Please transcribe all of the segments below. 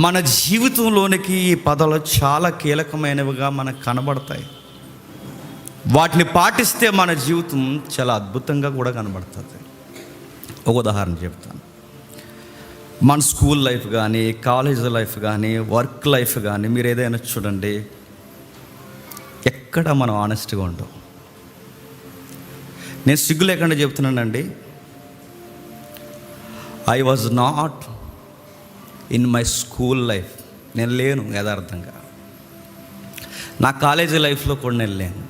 మన జీవితంలోనికి ఈ పదాలు చాలా కీలకమైనవిగా మనకు కనబడతాయి. వాటిని పాటిస్తే మన జీవితం చాలా అద్భుతంగా కూడా కనబడుతుంది. ఒక ఉదాహరణ చెప్తాను. మన స్కూల్ లైఫ్ కానీ, కాలేజ్ లైఫ్ కానీ, వర్క్ లైఫ్ కానీ మీరు ఏదైనా చూడండి, ఎక్కడ మనం ఆనెస్ట్గా ఉంటాం. నేను సిగ్గు లేకుండా చెప్తున్నానండి, I was not in my school life. నేను లేను యథార్థంగా. నా కాలేజీ లైఫ్లో కూడా నేను లేను.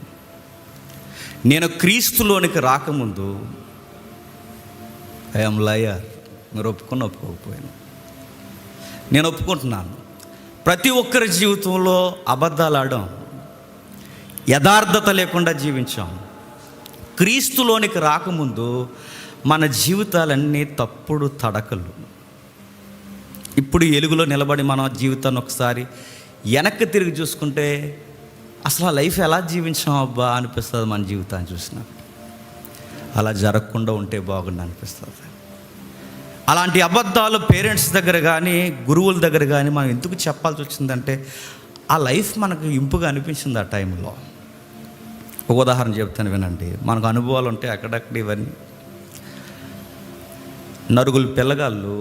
నేను క్రీస్తులోనికి రాకముందు ఐఎమ్ లయర్. మీరు ఒప్పుకోకపోయాను, నేను ఒప్పుకుంటున్నాను. ప్రతి ఒక్కరి జీవితంలో అబద్ధాలు ఆడాం, యథార్థత లేకుండా జీవించాం. క్రీస్తులోనికి రాకముందు మన జీవితాలన్నీ తప్పుడు తడకలు. ఇప్పుడు ఎలుగులో నిలబడి మన జీవితాన్ని ఒకసారి వెనక్కి తిరిగి చూసుకుంటే అసలు ఆ లైఫ్ ఎలా జీవించాం అబ్బా అనిపిస్తుంది. మన జీవితాన్ని చూసినా అలా జరగకుండా ఉంటే బాగుండు అనిపిస్తుంది. అలాంటి అబద్ధాలు పేరెంట్స్ దగ్గర కానీ, గురువుల దగ్గర కానీ మనం ఎందుకు చెప్పాల్సి వచ్చిందంటే ఆ లైఫ్ మనకు ఇంపుగా అనిపించింది ఆ టైంలో. ఒక ఉదాహరణ చెప్తాను వినండి. మనకు అనుభవాలు ఉంటాయి అక్కడక్కడ. ఇవన్నీ నలుగురు పిల్లగాళ్ళు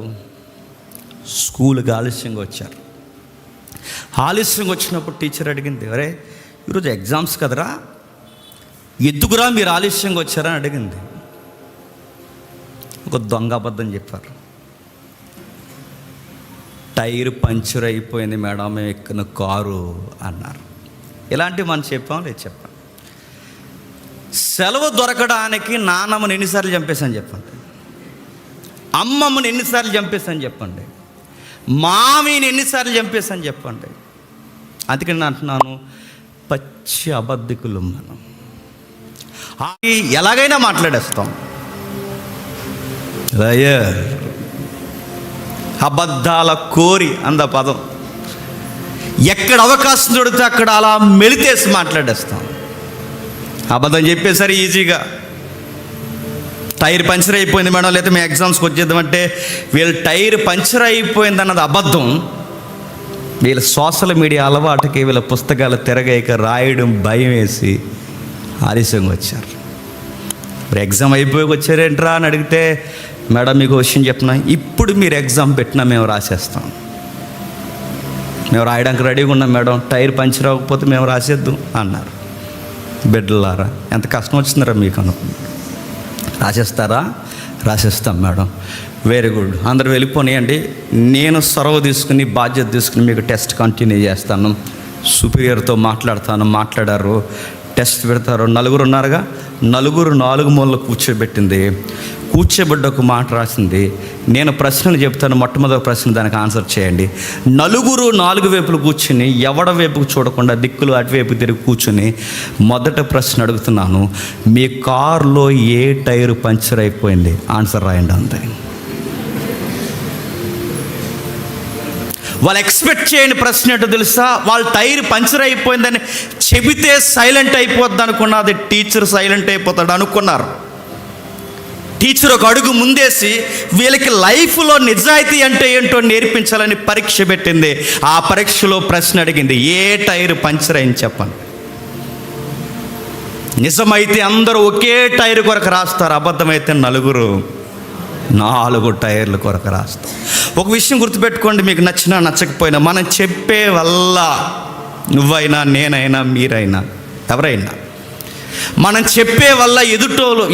స్కూల్కి ఆలస్యంగా వచ్చారు. ఆలస్యంగా వచ్చినప్పుడు టీచర్ అడిగింది, అరే ఈరోజు ఎగ్జామ్స్ కదరా, ఎందుకురా మీరు ఆలస్యంగా వచ్చారా అని అడిగింది. ఒక దొంగ అబద్ధం చెప్పారు. టైర్ పంచర్ అయిపోయింది మేడం, మేము ఎక్కిన కారు అన్నారు. ఇలాంటివి మనం చెప్పాం లేదు చెప్పండి. సెలవు దొరకడానికి నాన్నమ్మని ఎన్నిసార్లు చంపేశాను చెప్పండి, అమ్మమ్మని ఎన్నిసార్లు చంపేశాను చెప్పండి, మామిని ఎన్నిసార్లు చంపేశాను చెప్పండి. అందుకని నేను అంటున్నాను, పచ్చి అబద్ధికులు మనం. ఎలాగైనా మాట్లాడేస్తాం. లయర్, అబద్ధాల కోరి అంద పదం. ఎక్కడ అవకాశం దొరికితే అక్కడ అలా మెలితేసి మాట్లాడేస్తాం. అబద్ధం చెప్పేసరి ఈజీగా టైర్ పంచర్ అయిపోయింది మేడం, లేకపోతే మేము ఎగ్జామ్స్కి వచ్చేద్దామంటే వీళ్ళ టైర్ పంచర్ అయిపోయింది అన్నది అబద్ధం. వీళ్ళ సోషల్ మీడియా అలవాటుకి, వీళ్ళ పుస్తకాలు తిరగేక రాయడం భయం వేసి ఆలస్యంగా వచ్చారు. మరి ఎగ్జామ్ అయిపోయి వచ్చారేంట్రా అని అడిగితే, మేడం మీకు విషయం చెప్తున్నా, ఇప్పుడు మీరు ఎగ్జామ్ పెట్టినా మేము రాసేస్తాం, మేము రాయడానికి రెడీగా ఉన్నాం మేడం, టైర్ పంచర్ అవ్వకపోతే మేము రాసేద్దాం అన్నారు. బిడ్డలారా ఎంత కష్టం వచ్చిందిరా మీకు అనుకున్నారు. రాసేస్తారా? రాసేస్తాం మేడం. వెరీ గుడ్, అందరూ వెళ్ళిపోనియండి, నేను చొరవ తీసుకుని బాధ్యత తీసుకుని మీకు టెస్ట్ కంటిన్యూ చేస్తాను, సుపీరియర్తో మాట్లాడారు, టెస్ట్ పెడతారు. నలుగురు ఉన్నారుగా, నలుగురు 4 మూలలు కూర్చోబెట్టి ఒక మాట రాసింది. నేను ప్రశ్నలు చెప్తాను, మొట్టమొదటి ప్రశ్న దానికి ఆన్సర్ చేయండి. నలుగురు 4 వైపులు కూర్చుని ఎవడ వైపుకు చూడకుండా దిక్కులు అటువైపు తిరిగి కూర్చుని మొదట ప్రశ్న అడుగుతున్నాను, మీ కారులో ఏ టైరు పంచర్ అయిపోయింది? ఆన్సర్ రాయండి అంతే. వాళ్ళు ఎక్స్పెక్ట్ చేయని ప్రశ్న ఏంటో తెలుసా? వాళ్ళ టైర్ పంచర్ అయిపోయిందని చెబితే సైలెంట్ అయిపోద్ది అనుకున్నది, టీచర్ సైలెంట్ అయిపోతాడు అనుకున్నారు. టీచర్ ఒక అడుగు ముందేసి వీళ్ళకి లైఫ్లో నిజాయితీ అంటే ఏంటో నేర్పించాలని పరీక్ష పెట్టింది. ఆ పరీక్షలో ప్రశ్న అడిగింది, ఏ టైర్ పంచర్ అయింది చెప్పండి. నిజమైతే అందరూ ఒకే టైర్ కొరకు రాస్తారు, అబద్ధమైతే నలుగురు 4 టైర్ల కొరకు రాస్తాం. ఒక విషయం గుర్తుపెట్టుకోండి, మీకు నచ్చినా నచ్చకపోయినా మనం చెప్పే వల్ల, నువ్వైనా నేనైనా మీరైనా ఎవరైనా, మనం చెప్పే వల్ల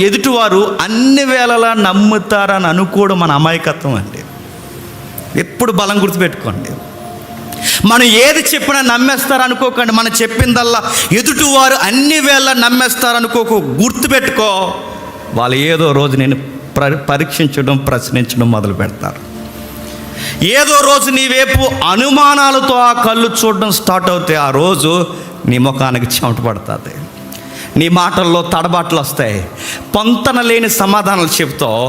ఎదుటివారు అన్ని వేళలా నమ్ముతారని అనుకోవడం మన అమాయకత్వం అండి. ఎప్పుడు బలం గుర్తుపెట్టుకోండి. మనం ఏది చెప్పినా నమ్మేస్తారు అనుకోకండి. మనం చెప్పిందల్లా ఎదుటివారు అన్ని వేళ నమ్మేస్తారు అనుకోకు. గుర్తుపెట్టుకో, వాళ్ళు ఏదో రోజు నేను పరీక్షించడం, ప్రశ్నించడం మొదలు పెడతారు. ఏదో రోజు నీ వైపు అనుమానాలతో ఆ కళ్ళు చూడడం స్టార్ట్ అవుతాయి. ఆ రోజు నీ ముఖానికి చెమట పడుతుంది, నీ మాటల్లో తడబాట్లు వస్తాయి, పొంతన లేని సమాధానాలు చెప్తావు.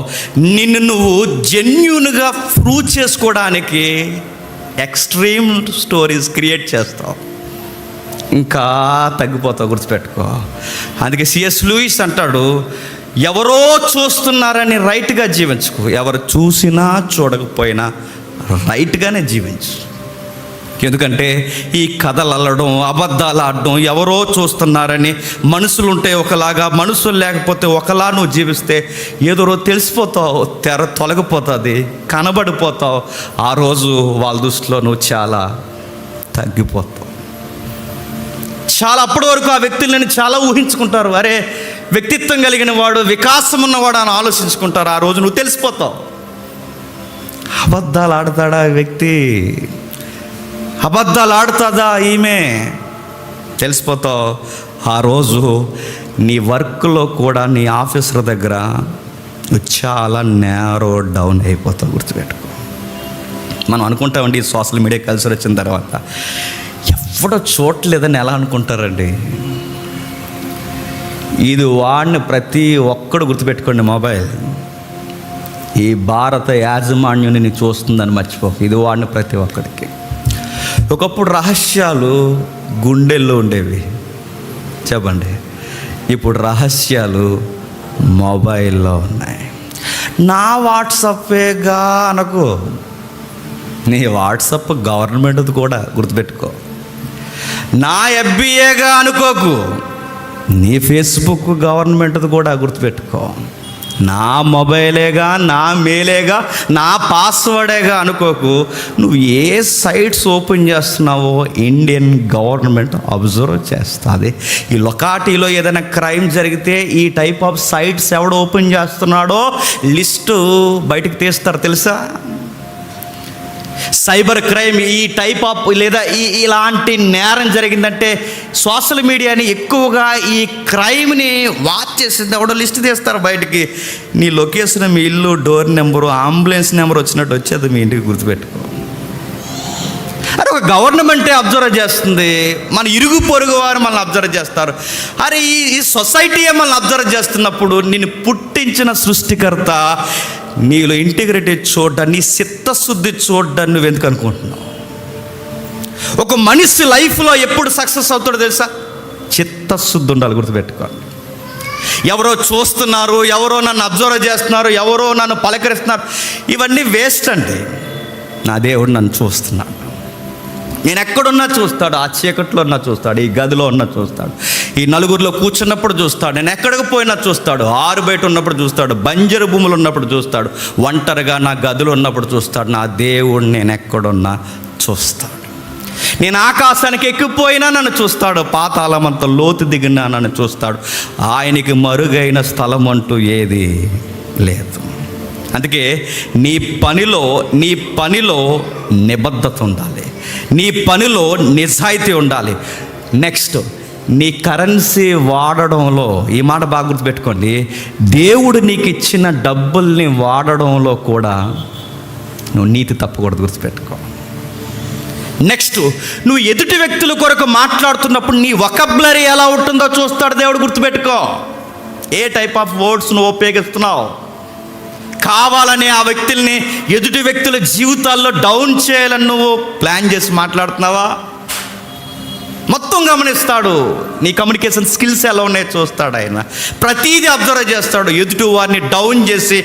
నిన్ను నువ్వు జెన్యూన్గా ప్రూవ్ చేసుకోవడానికి ఎక్స్ట్రీమ్ స్టోరీస్ క్రియేట్ చేస్తావు. ఇంకా తగ్గిపోతావు, గుర్తుపెట్టుకో. అందుకే సిఎస్ లూయిస్ అంటాడు, ఎవరో చూస్తున్నారని రైట్గా జీవించుకో, ఎవరు చూసినా చూడకపోయినా రైట్గానే జీవించు. ఎందుకంటే ఈ కథలు అల్లడం, అబద్ధాలు ఆడడం, ఎవరో చూస్తున్నారని, మనుషులుంటే ఒకలాగా, మనుషులు లేకపోతే ఒకలా నువ్వు జీవిస్తే ఏదో రోజు తెలిసిపోతావు, తెర తొలగిపోతుంది, కనబడిపోతావు. ఆ రోజు వాళ్ళ దృష్టిలో నువ్వు చాలా తగ్గిపోతావు. చాలా అప్పటి వరకు ఆ వ్యక్తులను చాలా ఊహించుకుంటారు. అరే, వ్యక్తిత్వం కలిగిన వాడు, వికాసం ఉన్నవాడు అని ఆలోచించుకుంటారు. ఆ రోజు నువ్వు తెలిసిపోతావు. అబద్ధాలు ఆడతాడా వ్యక్తి, అబద్ధాలు ఆడుతుందా ఈమె, తెలిసిపోతావు. ఆ రోజు నీ వర్క్లో కూడా, నీ ఆఫీసర్ దగ్గర నువ్వు చాలా నేరో డౌన్ అయిపోతావు. గుర్తుపెట్టుకో. మనం అనుకుంటామండి ఈ సోషల్ మీడియా కల్చర్ వచ్చిన తర్వాత ఎవడో చూడలేదని ఎలా అనుకుంటారండి. ఇది వాడిని ప్రతి ఒక్కడు గుర్తుపెట్టుకోండి. మొబైల్ ఈ భారత యాజమాన్యుని నీ చూస్తుందని మర్చిపోకు. ఇది వాడిని ప్రతి ఒక్కడికి. ఒకప్పుడు రహస్యాలు గుండెల్లో ఉండేవి, చెప్పండి. ఇప్పుడు రహస్యాలు మొబైల్లో ఉన్నాయి. నా వాట్సాపేగా అనుకో, నీ వాట్సాప్ గవర్నమెంట్ది కూడా గుర్తుపెట్టుకో. నా ఎఫ్బీఏగా అనుకోకు, నీ ఫేస్బుక్ గవర్నమెంట్ది కూడా గుర్తుపెట్టుకో. నా మొబైలేగా, నా మెయిలేగా, నా పాస్వర్డేగా అనుకోకు. నువ్వు ఏ సైట్స్ ఓపెన్ చేస్తున్నావో ఇండియన్ గవర్నమెంట్ అబ్జర్వ్ చేస్తుంది. ఈ లొకాలిటీలో ఏదైనా క్రైమ్ జరిగితే ఈ టైప్ ఆఫ్ సైట్స్ ఎవడు ఓపెన్ చేస్తున్నాడో లిస్టు బయటకు తీస్తారు, తెలుసా? సైబర్ క్రైమ్ ఈ టైప్ ఆఫ్ లేదా ఇలాంటి నేరం జరిగిందంటే సోషల్ మీడియాని ఎక్కువగా ఈ క్రైమ్ని వాచ్ చేసింది ఎవడో లిస్ట్ తీస్తారు బయటికి. నీ లొకేషన్, మీ ఇల్లు, డోర్ నెంబరు, అంబులెన్స్ నెంబర్ వచ్చినట్టు వచ్చేది మీ ఇంటికి, గుర్తుపెట్టుకో. అరే, ఒక గవర్నమెంటే అబ్జర్వ్ చేస్తుంది, మన ఇరుగు పొరుగు వారు మనల్ని అబ్జర్వ్ చేస్తారు. అరే, ఈ సొసైటీయే మనల్ని అబ్జర్వ్ చేస్తున్నప్పుడు నిన్ను పుట్టించిన సృష్టికర్త నీలో ఇంటిగ్రిటీ చూడ్డాన్ని, నీ చిత్తశుద్ధి చూడ్డాన్ని నువ్వు ఎందుకు అనుకుంటున్నావు? ఒక మనిషి లైఫ్లో ఎప్పుడు సక్సెస్ అవుతాడో తెలుసా? చిత్తశుద్ధి ఉండాలి, గుర్తుపెట్టుకోండి. ఎవరో చూస్తున్నారు, ఎవరో నన్ను అబ్జర్వ్ చేస్తున్నారు, ఎవరో నన్ను పలకరిస్తున్నారు, ఇవన్నీ వేస్ట్ అండి. నా దేవుడు నన్ను చూస్తున్నాడు. నేను ఎక్కడున్నా చూస్తాడు, ఆ చీకట్లో ఉన్నా చూస్తాడు, ఈ గదిలో ఉన్నా చూస్తాడు, ఈ నలుగురిలో కూర్చున్నప్పుడు చూస్తాడు, నేను ఎక్కడికి పోయినా చూస్తాడు, ఆరు బయట ఉన్నప్పుడు చూస్తాడు, బంజరు భూములు ఉన్నప్పుడు చూస్తాడు, ఒంటరిగా నా గదిలో ఉన్నప్పుడు చూస్తాడు. నా దేవుడు నేను ఎక్కడున్నా చూస్తాడు. నేను ఆకాశానికి ఎక్కిపోయినా నన్ను చూస్తాడు, పాతాళమంత లోతు దిగినా నన్ను చూస్తాడు. ఆయనకి మరుగైన స్థలం అంటూ ఏది లేదు. అందుకే నీ పనిలో నిబద్ధత ఉండాలి, నీ పనిలో నిజాయితీ ఉండాలి. నెక్స్ట్, నీ కరెన్సీ వాడడంలో, ఈ మాట బాగా గుర్తుపెట్టుకోండి, దేవుడు నీకు ఇచ్చిన డబ్బుల్ని వాడడంలో కూడా నువ్వు నీతి తప్పకూడదు, గుర్తుపెట్టుకో. నెక్స్ట్, నువ్వు ఎదుటి వ్యక్తుల కొరకు మాట్లాడుతున్నప్పుడు నీ వొకాబులరీ ఎలా ఉంటుందో చూస్తాడు దేవుడు, గుర్తుపెట్టుకో. ఏ టైప్ ఆఫ్ వర్డ్స్ నువ్వు ఉపయోగిస్తున్నావు? కావాలని ఆ వ్యక్తుల్ని, ఎదుటి వ్యక్తుల జీవితాల్లో డౌన్ చేయాలని నువ్వు ప్లాన్ చేసి మాట్లాడుతున్నావా? మొత్తం గమనిస్తాడు. నీ కమ్యూనికేషన్ స్కిల్స్ ఎలా ఉన్నాయో చూస్తాడు ఆయన. ప్రతీదీ అబ్జర్వ్ చేస్తాడు. ఎదుటి వారిని డౌన్ చేసి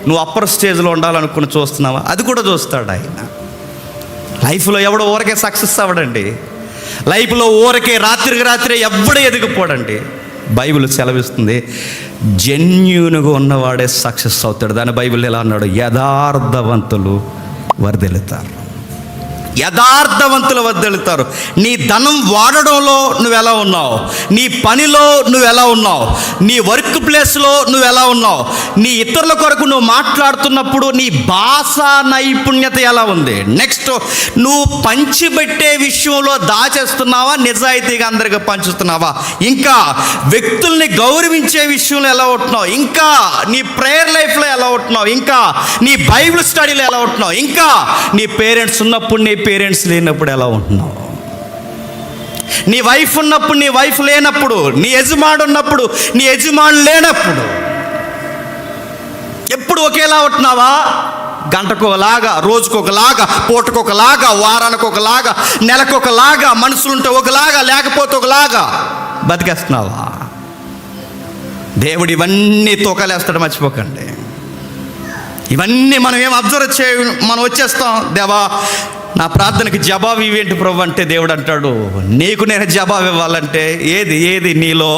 నువ్వు అప్పర్ స్టేజ్లో ఉండాలనుకుని చూస్తున్నావా? అది కూడా చూస్తాడు ఆయన. లైఫ్లో ఎవడో ఊరకే సక్సెస్ అవ్వడండి. లైఫ్లో ఊరకే రాత్రికి రాత్రే ఎవడో ఎదిగిపోడండి. బైబిల్ సెలవిస్తుంది, జెన్యూన్గా ఉన్నవాడే సక్సెస్ అవుతాడు. దాని బైబిల్ ఎలా అన్నాడు? యథార్థవంతులు వర్ధిల్లుతారు, యథార్థవంతులు వర్ధిల్లుతారు. నీ ధనం వాడడంలో నువ్వు ఎలా ఉన్నావు, నీ పనిలో నువ్వు ఎలా ఉన్నావు, నీ వర్క్ ప్లేస్లో నువ్వు ఎలా ఉన్నావు, నీ ఇతరుల కొరకు నువ్వు మాట్లాడుతున్నప్పుడు నీ భాషా నైపుణ్యత ఎలా ఉంది. నెక్స్ట్, నువ్వు పంచిపెట్టే విషయంలో దాచేస్తున్నావా, నిజాయితీగా అందరికీ పంచుతున్నావా, ఇంకా వ్యక్తుల్ని గౌరవించే విషయంలో ఎలా ఉంటున్నావు, ఇంకా నీ ప్రేయర్ లైఫ్లో ఎలా ఉంటున్నావు, ఇంకా నీ బైబిల్ స్టడీలో ఎలా ఉంటున్నావు, ఇంకా నీ పేరెంట్స్ ఉన్నప్పుడు, నీ పేరెంట్స్ లేనప్పుడు ఎలా ఉంటున్నావు, నీ వైఫ్ ఉన్నప్పుడు, నీ వైఫ్ లేనప్పుడు, నీ యజమాడు ఉన్నప్పుడు, నీ యజమాను లేనప్పుడు, ఎప్పుడు ఒకేలా ఉంటున్నావా? గంటకు ఒకలాగా, రోజుకు ఒకలాగా, పూటకు ఒకలాగా, వారానికి ఒకలాగా, నెలకు ఒకలాగా, మనుషులుంటే ఒకలాగా, లేకపోతే ఒకలాగా బతికేస్తున్నావా? దేవుడు ఇవన్నీ తూకాలేస్తాడు, మర్చిపోకండి. ఇవన్నీ మనం ఏం అబ్జర్వ్ మనం వచ్చేస్తాం. దేవా నా ప్రార్థనకి జవాబు ఇవేంటి ప్రభు అంటే దేవుడు అంటాడు, నీకు నేను జవాబు ఇవ్వాలంటే ఏది నీలో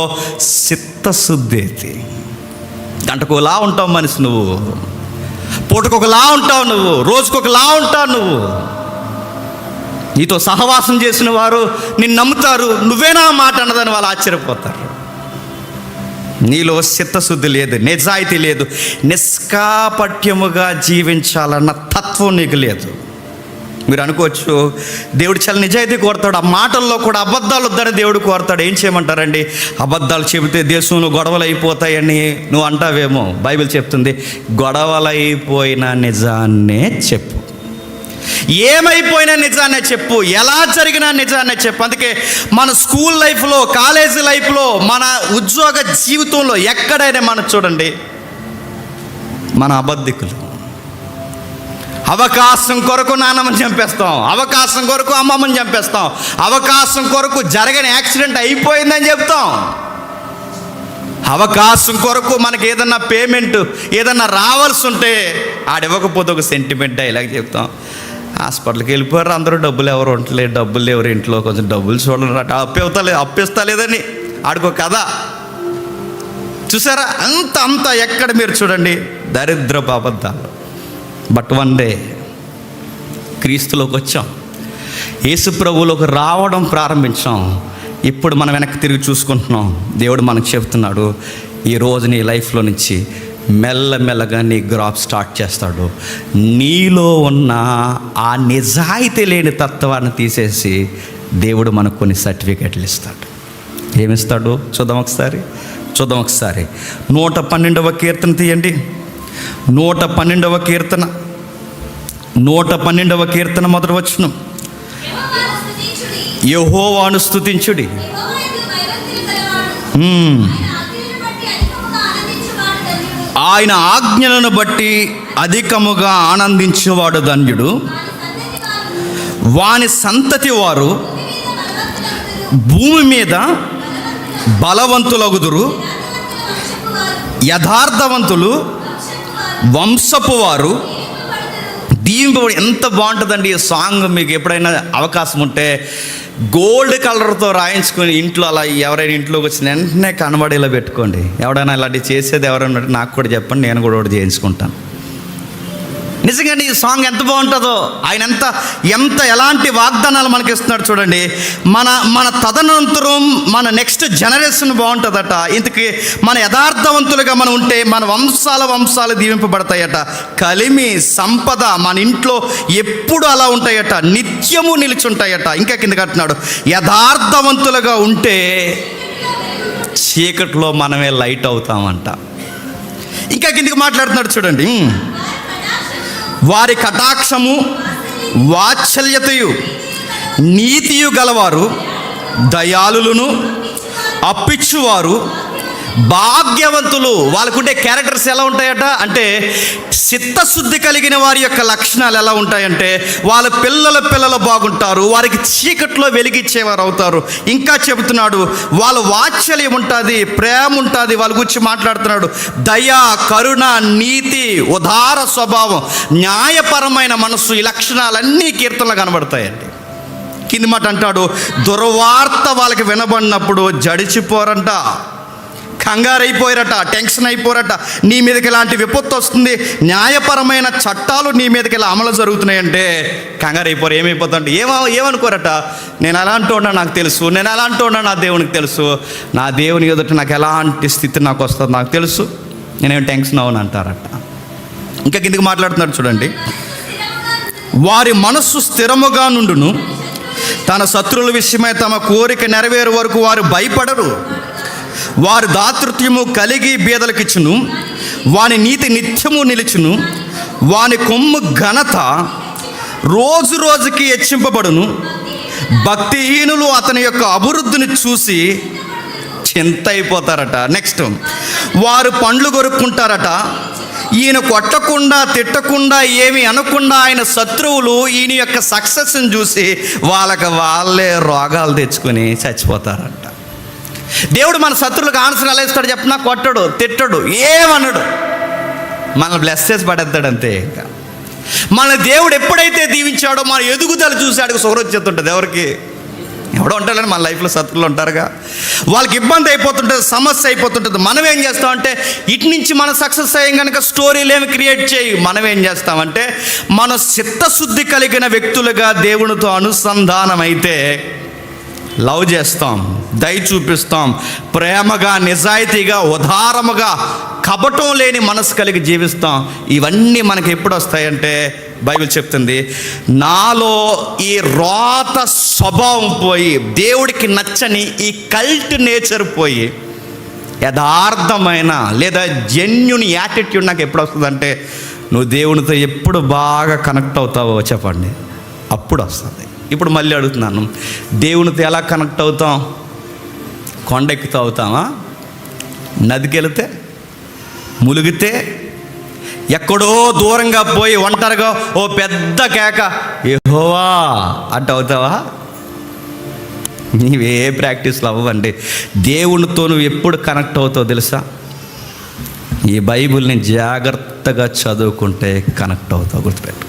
చిత్తశుద్ధి ఏది. గంటకొకలా ఉంటావు మనిషి, నువ్వు పూటకొకలా ఉంటావు, నువ్వు రోజుకొకలా ఉంటావు. నువ్వు నీతో సహవాసం చేసిన వారు నిన్ను నమ్ముతారు, నువ్వేనా మాట అన్నదని వాళ్ళు ఆశ్చర్యపోతారు. నీలో చిత్తశుద్ధి లేదు, నిజాయితీ లేదు, నిష్కాపట్యముగా జీవించాలన్న తత్వం నీకు లేదు. మీరు అనుకోవచ్చు దేవుడు చాలా నిజాయితీ కోరుతాడు, ఆ మాటల్లో కూడా అబద్ధాలు వద్దని దేవుడు కోరుతాడు. ఏం చేయమంటారండి? అబద్ధాలు చెబితే దేశంలో గొడవలు అయిపోతాయని నువ్వు అంటావేమో. బైబిల్ చెప్తుంది గొడవలైపోయిన నిజాన్నే చెప్పు, ఏమైపోయినా నిజాన్నే చెప్పు, ఎలా జరిగినా నిజాన్నే చెప్పు. అందుకే మన స్కూల్ లైఫ్లో, కాలేజీ లైఫ్లో, మన ఉద్యోగ జీవితంలో ఎక్కడైనా మనం చూడండి, మన అబద్ధికులు. అవకాశం కొరకు నాన్నమ్మని చంపేస్తాం, అవకాశం కొరకు అమ్మమ్మని చంపేస్తాం, అవకాశం కొరకు జరగని యాక్సిడెంట్ అయిపోయిందని చెప్తాం, అవకాశం కొరకు మనకి ఏదన్నా పేమెంట్ ఏదన్నా రావాల్సి ఉంటే ఆడివ్వకపోతే ఒక సెంటిమెంట్ డైలాగ్ చెప్తాం. హాస్పిటల్కి వెళ్ళిపోయారు అందరూ, డబ్బులు ఎవరు ఉండలేదు, డబ్బులు ఎవరు ఇంట్లో, కొంచెం డబ్బులు చూడండి, అప్పిస్తా లేదని ఆడికో కథ. చూసారా? అంత ఎక్కడ మీరు చూడండి దరిద్రపు అబద్ధాలు. బట్ వన్ డే క్రీస్తులోకి వచ్చాం, యేసు ప్రభువులోకి రావడం ప్రారంభించాం. ఇప్పుడు మనం వెనక్కి తిరిగి చూసుకుంటున్నాం. దేవుడు మనకు చెప్తున్నాడు, ఈరోజు నీ లైఫ్లో నుంచి మెల్లమెల్లగా నీ గ్రాఫ్ స్టార్ట్ చేస్తాడు. నీలో ఉన్న ఆ నిజాయితీ లేని తత్వాన్ని తీసేసి దేవుడు మనకు కొన్ని సర్టిఫికెట్లు ఇస్తాడు. ఏమిస్తాడు చూద్దాం ఒకసారి. 112వ కీర్తన తీయండి. 112వ కీర్తన మొదటి వచనం. యెహోవాను స్తుతించుడి, ఆయన ఆజ్ఞలను బట్టి అధికముగా ఆనందించేవాడు ధన్యుడు. వాని సంతతి వారు భూమి మీద బలవంతులగుదురు, యథార్థవంతులు వంశపు వారు దీవింపబడి. ఎంత బాగుంటుందండి ఈ సాంగ్. మీకు ఎప్పుడైనా అవకాశం ఉంటే గోల్డ్ కలర్తో రాయించుకొని ఇంట్లో అలా ఎవరైనా ఇంట్లోకి వచ్చిన వెంటనే కనబడేలా పెట్టుకోండి. ఎవడైనా ఇలాంటివి చేసేది ఎవరైనా నాకు కూడా చెప్పండి, నేను కూడా ఒకటి చేయించుకుంటాను. నిజంగా ఈ సాంగ్ ఎంత బాగుంటుందో, ఆయన ఎలాంటి వాగ్దానాలు మనకి ఇస్తున్నాడు చూడండి. మన తదనంతరం మన నెక్స్ట్ జనరేషన్ బాగుంటుందట. ఇంతకీ మన యథార్థవంతులుగా మనం ఉంటే మన వంశాలు దీవింపబడతాయట. కలిమి సంపద మన ఇంట్లో ఎప్పుడు అలా ఉంటాయట, నిత్యము నిలిచుంటాయట. ఇంకా కిందకి అంటున్నాడు, యథార్థవంతులుగా ఉంటే చీకట్లో మనమే లైట్ అవుతామంట. ఇంకా కిందకి మాట్లాడుతున్నాడు చూడండి. వారి కటాక్షము వాత్సల్యతయు నీతియు గలవారు, దయాళులను అప్పిచ్చువారు భాగ్యవంతులు. వాళ్ళకుండే క్యారెక్టర్స్ ఎలా ఉంటాయట అంటే, చిత్తశుద్ధి కలిగిన వారి యొక్క లక్షణాలు ఎలా ఉంటాయంటే, వాళ్ళ పిల్లలు బాగుంటారు, వారికి చీకట్లో వెలిగిచ్చేవారు అవుతారు. ఇంకా చెబుతున్నాడు, వాళ్ళ వాత్సల్యం ఉంటుంది, ప్రేమ ఉంటుంది. వాళ్ళ గురించి మాట్లాడుతున్నాడు. దయ, కరుణ, నీతి, ఉదార స్వభావం, న్యాయపరమైన మనస్సు, ఈ లక్షణాలన్నీ కీర్తనలో కనబడతాయండి. కింది మాట అంటాడు, దుర్వార్త వాళ్ళకి వినబడినప్పుడు జడిచిపోరంట, కంగారైపోయారట, టెన్షన్ అయిపోరట. నీ మీదకి ఇలాంటి విపత్తు వస్తుంది, న్యాయపరమైన చట్టాలు నీ మీదకి ఇలా అమలు జరుగుతున్నాయంటే కంగారైపోరు. ఏమైపోతుంటే ఏమనుకోరట, నేను ఎలాంటి ఉన్నా నాకు తెలుసు, నేను ఎలాంటి ఉన్నా నా దేవునికి తెలుసు, నా దేవుని ఎదుట నాకు ఎలాంటి స్థితి నాకు వస్తుంది నాకు తెలుసు, నేనేం టెన్షన్ అవును అంటారట. ఇంకా కిందకి మాట్లాడుతున్నారు చూడండి. వారి మనస్సు స్థిరముగా నుండును, తన శత్రువుల విషయమై తమ కోరిక నెరవేరు వరకు వారు భయపడరు. వారి దాతృత్వము కలిగి బీదలకిచ్చును, వాని నీతి నిత్యము నిలుచును, వాని కొమ్ము ఘనత రోజు రోజుకి హెచ్చింపబడును. భక్తిహీనులు అతని యొక్క అభివృద్ధిని చూసి చింత అయిపోతారట. నెక్స్ట్, వారు పండ్లు కొరుక్కుంటారట. ఈయన కొట్టకుండా తిట్టకుండా ఏమి అనకుండా ఆయన శత్రువులు ఈయన యొక్క సక్సెస్ని చూసి వాళ్ళే రోగాలు తెచ్చుకొని చచ్చిపోతారంట. దేవుడు మన శత్రువులకు ఆన్సర్ ఎలా ఇస్తాడు చెప్పినా, కొట్టడు, తిట్టడు, ఏమనడు. మనల్ని బ్లెస్ చేసి పడేస్తాడు అంతే. ఇంకా మన దేవుడు ఎప్పుడైతే దీవించాడో మన ఎదుగుదల చూశాడు సుఖం వచ్చేస్తుంటుంది. ఎవరికి? ఎవడో ఉంటారని మన లైఫ్లో శత్రువులు ఉంటారుగా, వాళ్ళకి ఇబ్బంది అయిపోతుంటుంది, సమస్య అయిపోతుంటుంది. మనం ఏం చేస్తామంటే ఇటు నుంచి మన సక్సెస్ అయ్యాం కనుక స్టోరీలు ఏమి క్రియేట్ చేయి. మనం ఏం చేస్తామంటే మన చిత్తశుద్ధి కలిగిన వ్యక్తులుగా దేవునితో అనుసంధానం అయితే లవ్ చేస్తాం, దయ చూపిస్తాం, ప్రేమగా, నిజాయితీగా, ఉదారముగా, కపటం లేని మనసు కలిగి జీవిస్తాం. ఇవన్నీ మనకి ఎప్పుడు వస్తాయంటే బైబిల్ చెప్తుంది, నాలో ఈ రోత స్వభావం పోయి, దేవుడికి నచ్చని ఈ కల్ట్ నేచర్ పోయి, యథార్థమైన లేదా జెన్యున్ యాటిట్యూడ్ నాకు ఎప్పుడు వస్తుందంటే, నువ్వు దేవునితో ఎప్పుడు బాగా కనెక్ట్ అవుతావో చెప్పండి, అప్పుడు వస్తుంది. ఇప్పుడు మళ్ళీ అడుగుతున్నాను, దేవునితో ఎలా కనెక్ట్ అవుతాం? కొండెక్కుతూ అవుతామా? నదికి వెళితే, ములిగితే, ఎక్కడో దూరంగా పోయి ఒంటరిగా ఓ పెద్ద కేక యెహోవా అట్ట అవుతావా? నీవే ప్రాక్టీస్లు అవ్వండి. దేవునితో నువ్వు ఎప్పుడు కనెక్ట్ అవుతావు తెలుసా? ఈ బైబిల్ని జాగ్రత్తగా చదువుకుంటే కనెక్ట్ అవుతావు. గుర్తుపెట్టుకో.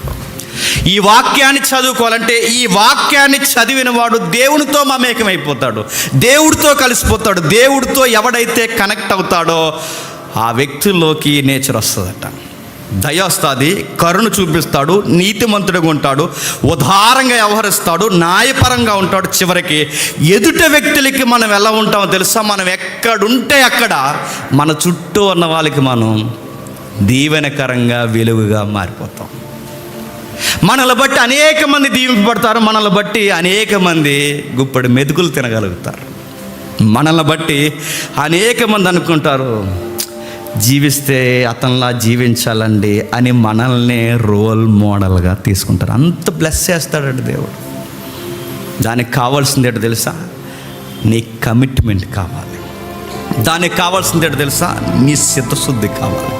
ఈ వాక్యాన్ని చదువుకోవాలంటే ఈ వాక్యాన్ని చదివిన వాడు దేవునితో మమేకమైపోతాడు, దేవుడితో కలిసిపోతాడు. దేవుడితో ఎవడైతే కనెక్ట్ అవుతాడో ఆ వ్యక్తుల్లోకి నేచర్ వస్తుందట. దయ వస్తుంది, కరుణ చూపిస్తాడు, నీతిమంతుడిగా ఉంటాడు, ఉదారంగా వ్యవహరిస్తాడు, న్యాయపరంగా ఉంటాడు. చివరికి ఎదుటి వ్యక్తులకి మనం ఎలా ఉంటామో తెలుసా? మనం ఎక్కడుంటే అక్కడ మన చుట్టూ ఉన్న వాళ్ళకి మనం దీవెనకరంగా, వెలుగుగా మారిపోతాం. మనల్ని బట్టి అనేక మంది దీవింపబడతారు, మనల్ని బట్టి అనేక మంది గుప్పడి మెతుకులు తినగలుగుతారు. మనల్ని బట్టి అనేక మంది అనుకుంటారు, జీవిస్తే అతనిలా జీవించాలండి అని మనల్ని రోల్ మోడల్గా తీసుకుంటారు. అంత బ్లెస్ చేస్తాడండి దేవుడు. దానికి కావాల్సింది ఏంటో తెలుసా? నీ కమిట్మెంట్ కావాలి. దానికి కావాల్సింది ఏంటో తెలుసా? నీ చిత్తశుద్ధి కావాలి.